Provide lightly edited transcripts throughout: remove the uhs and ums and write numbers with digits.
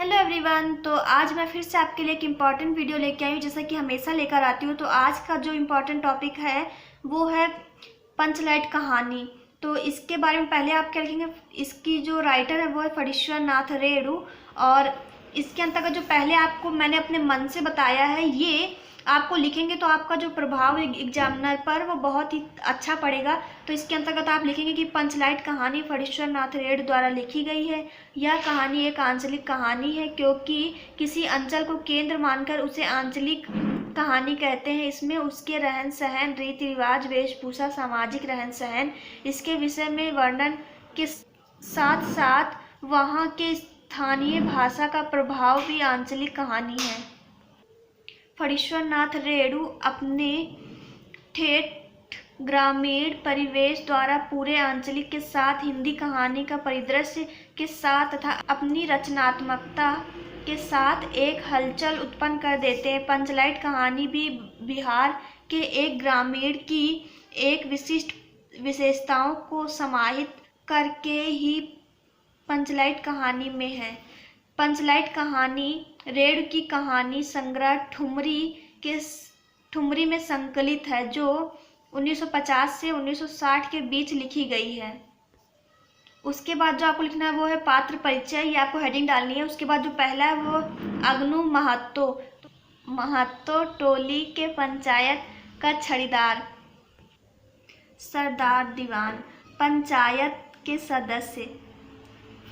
Hello everyone. तो आज मैं फिर से आपके लिए एक इम्पॉर्टेंट वीडियो लेके आई हूँ, जैसा कि हमेशा लेकर आती हूँ। तो आज का जो इम्पॉर्टेंट टॉपिक है वो है पंचलाइट कहानी। तो इसके बारे में पहले आप क्या लिखेंगे, इसकी जो राइटर है वो है फणीश्वर नाथ रेणु। और इसके अंतर्गत जो पहले आपको मैंने अपने मन से बताया है ये आपको लिखेंगे तो आपका जो प्रभाव एग्जामिनर पर वो बहुत ही अच्छा पड़ेगा। तो इसके अंतर्गत आप लिखेंगे कि पंचलाइट कहानी फणीश्वर नाथ रेणु द्वारा लिखी गई है। यह कहानी एक आंचलिक कहानी है क्योंकि किसी अंचल को केंद्र मानकर उसे आंचलिक कहानी कहते हैं। इसमें उसके रहन सहन, रीति रिवाज, वेशभूषा, सामाजिक रहन सहन, इसके विषय में वर्णन के साथ साथ वहाँ के स्थानीय भाषा का प्रभाव भी आंचलिक कहानी है। फणीश्वर नाथ रेणु अपने ठेठ ग्रामीण परिवेश द्वारा पूरे आंचलिक के साथ हिंदी कहानी का परिदृश्य के साथ तथा अपनी रचनात्मकता के साथ एक हलचल उत्पन्न कर देते हैं। पंचलाइट कहानी भी बिहार के एक ग्रामीण की एक विशिष्ट विशेषताओं को समाहित करके ही पंचलाइट कहानी में है। पंचलाइट कहानी रेणु की कहानी संग्रह ठुमरी में संकलित है, जो 1950 से 1960 के बीच लिखी गई है। उसके बाद जो आपको लिखना है वो है पात्र परिचय, ये आपको हेडिंग डालनी है। उसके बाद जो पहला है वो अगनू महतो टोली के पंचायत का छड़ीदार, सरदार दीवान, पंचायत के सदस्य,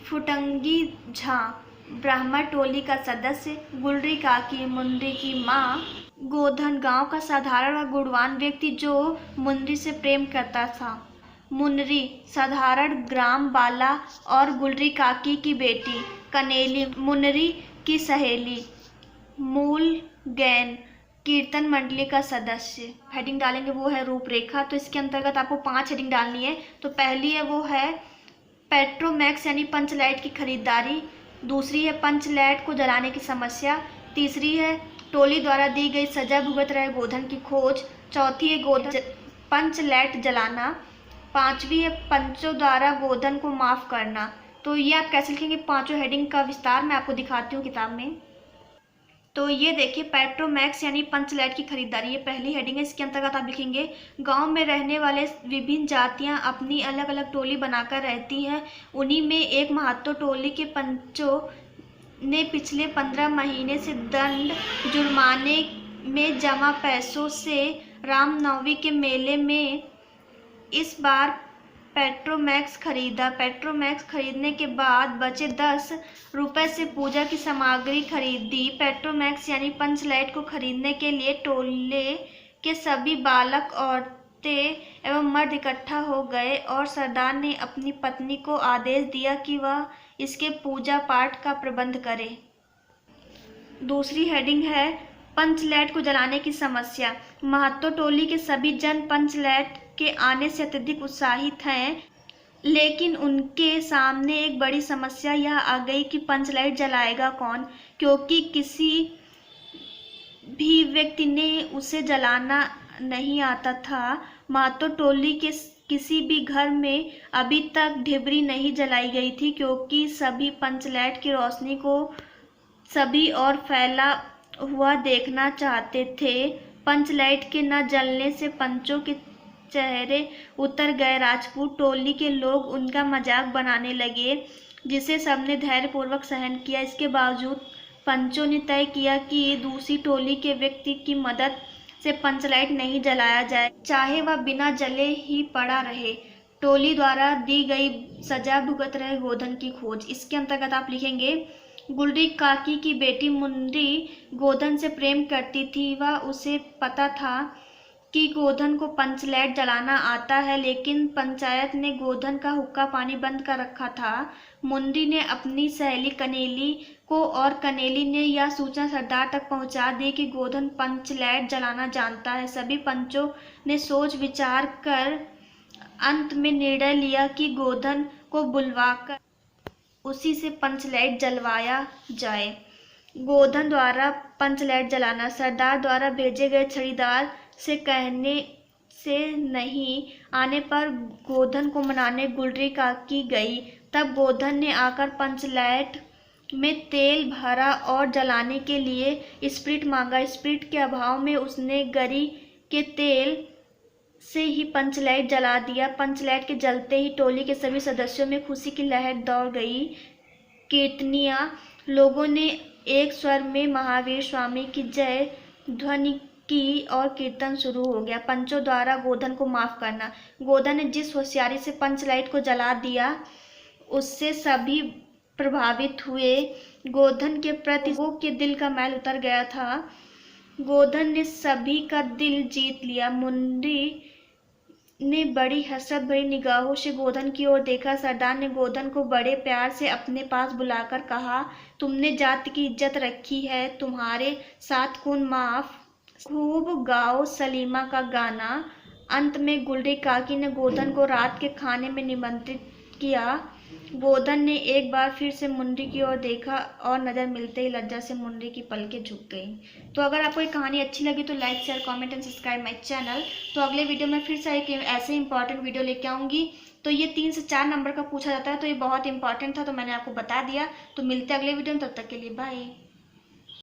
फुटंगी झा ब्राह्मण टोली का सदस्य, गुलरी काकी मुंदरी की माँ, गोधन गांव का साधारण व गुणवान व्यक्ति जो मुंदरी से प्रेम करता था, मुनरी साधारण ग्राम बाला और गुलरी काकी की बेटी, कनेली मुनरी की सहेली, मूल गैन कीर्तन मंडली का सदस्य। हेडिंग डालेंगे वो है रूपरेखा। तो इसके अंतर्गत आपको 5 हेडिंग डालनी है। तो पहली है वो है पेट्रोमैक्स यानी पंचलाइट की खरीदारी, दूसरी है पंचलाइट को जलाने की समस्या, तीसरी है टोली द्वारा दी गई सजा भुगत रहे गोधन की खोज, चौथी है पंचलाइट जलाना, पांचवी है पंचों द्वारा गोधन को माफ करना। तो ये आप कैसे लिखेंगे, पांचों हेडिंग का विस्तार मैं आपको दिखाती हूँ किताब में। तो ये देखिए पेट्रोमैक्स यानी पंचलाइट की खरीदारी, ये पहली हेडिंग है। इसके अंतर्गत आप लिखेंगे गांव में रहने वाले विभिन्न जातियां अपनी अलग अलग टोली बनाकर रहती हैं। उन्हीं में एक महतो टोली के पंचों ने पिछले 15 महीने से दंड जुर्माने में जमा पैसों से रामनवमी के मेले में इस बार पेट्रोमैक्स खरीदा। पेट्रोमैक्स खरीदने के बाद बचे 10 रुपए से पूजा की सामग्री खरीदी। पेट्रोमैक्स यानी पंचलाइट को खरीदने के लिए टोले के सभी बालक, औरतें एवं मर्द इकट्ठा हो गए और सरदार ने अपनी पत्नी को आदेश दिया कि वह इसके पूजा पाठ का प्रबंध करे। दूसरी हेडिंग है पंचलाइट को जलाने की समस्या। महतो टोली के सभी जन पंचलाइट के आने से अत्यधिक उत्साहित हैं, लेकिन उनके सामने एक बड़ी समस्या यह आ गई कि पंचलाइट जलाएगा कौन, क्योंकि किसी भी व्यक्ति ने उसे जलाना नहीं आता था। महतो टोली के किसी भी घर में अभी तक ढिबरी नहीं जलाई गई थी, क्योंकि सभी पंचलाइट की रोशनी को सभी और फैला हुआ देखना चाहते थे। पंचलाइट के न जलने से पंचों के चेहरे उतर गए। राजपूत टोली के लोग उनका मजाक बनाने लगे, जिसे सबने धैर्यपूर्वक सहन किया। इसके बावजूद पंचों ने तय किया कि दूसरी टोली के व्यक्ति की मदद से पंचलाइट नहीं जलाया जाए, चाहे वह बिना जले ही पड़ा रहे। टोली द्वारा दी गई सजा भुगत रहे गोधन की खोज। इसके अंतर्गत आप लिखेंगे गुलरी काकी की बेटी मुंदरी गोधन से प्रेम करती थी। वह उसे पता था कि गोधन को पंचलाइट जलाना आता है, लेकिन पंचायत ने गोधन का हुक्का पानी बंद कर रखा था। मुंदरी ने अपनी सहेली कनेली को और कनेली ने यह सूचना सरदार तक पहुंचा दी कि गोधन पंचलाइट जलाना जानता है। सभी पंचों ने सोच विचार कर अंत में निर्णय लिया कि गोधन को बुलवाकर उसी से पंचलाइट जलवाया जाए। गोधन द्वारा पंचलाइट जलाना। सरदार द्वारा भेजे गए छड़ीदार से कहने से नहीं आने पर गोधन को मनाने गुलरी काकी गई। तब गोधन ने आकर पंचलाइट में तेल भरा और जलाने के लिए स्प्रिट मांगा। स्प्रिट के अभाव में उसने गरी के तेल से ही पंचलाइट जला दिया। पंचलाइट के जलते ही टोली के सभी सदस्यों में खुशी की लहर दौड़ गई। कीर्तनिया लोगों ने एक स्वर में महावीर स्वामी की जय ध्वनि की और कीर्तन शुरू हो गया। पंचों द्वारा गोधन को माफ करना। गोधन ने जिस होशियारी से पंचलाइट को जला दिया उससे सभी प्रभावित हुए। गोधन के प्रति वो के दिल का मैल उतर गया था। गोधन ने सभी का दिल जीत लिया। मुंडी ने बड़ी हसरत भरी निगाहों से गोधन की ओर देखा। सरदार ने गोधन को बड़े प्यार से अपने पास बुलाकर कहा, तुमने जाति की इज्जत रखी है, तुम्हारे साथ खून माफ। खूब गाओ सलीमा का गाना। अंत में गुलरी काकी ने गोधन को रात के खाने में निमंत्रित किया। गोधन ने एक बार फिर से मुंडी की ओर देखा और नज़र मिलते ही लज्जा से मुंडी की पलकें झुक गईं। तो अगर आपको ये कहानी अच्छी लगी तो like share comment and subscribe my channel. तो अगले वीडियो में फिर से एक ऐसे इंपॉर्टेंट वीडियो लेके आऊँगी। तो ये 3 से 4 नंबर का पूछा जाता है, तो ये बहुत इंपॉर्टेंट था, तो मैंने आपको बता दिया। तो मिलते हैं अगले वीडियो में, तब तक के लिए बाय।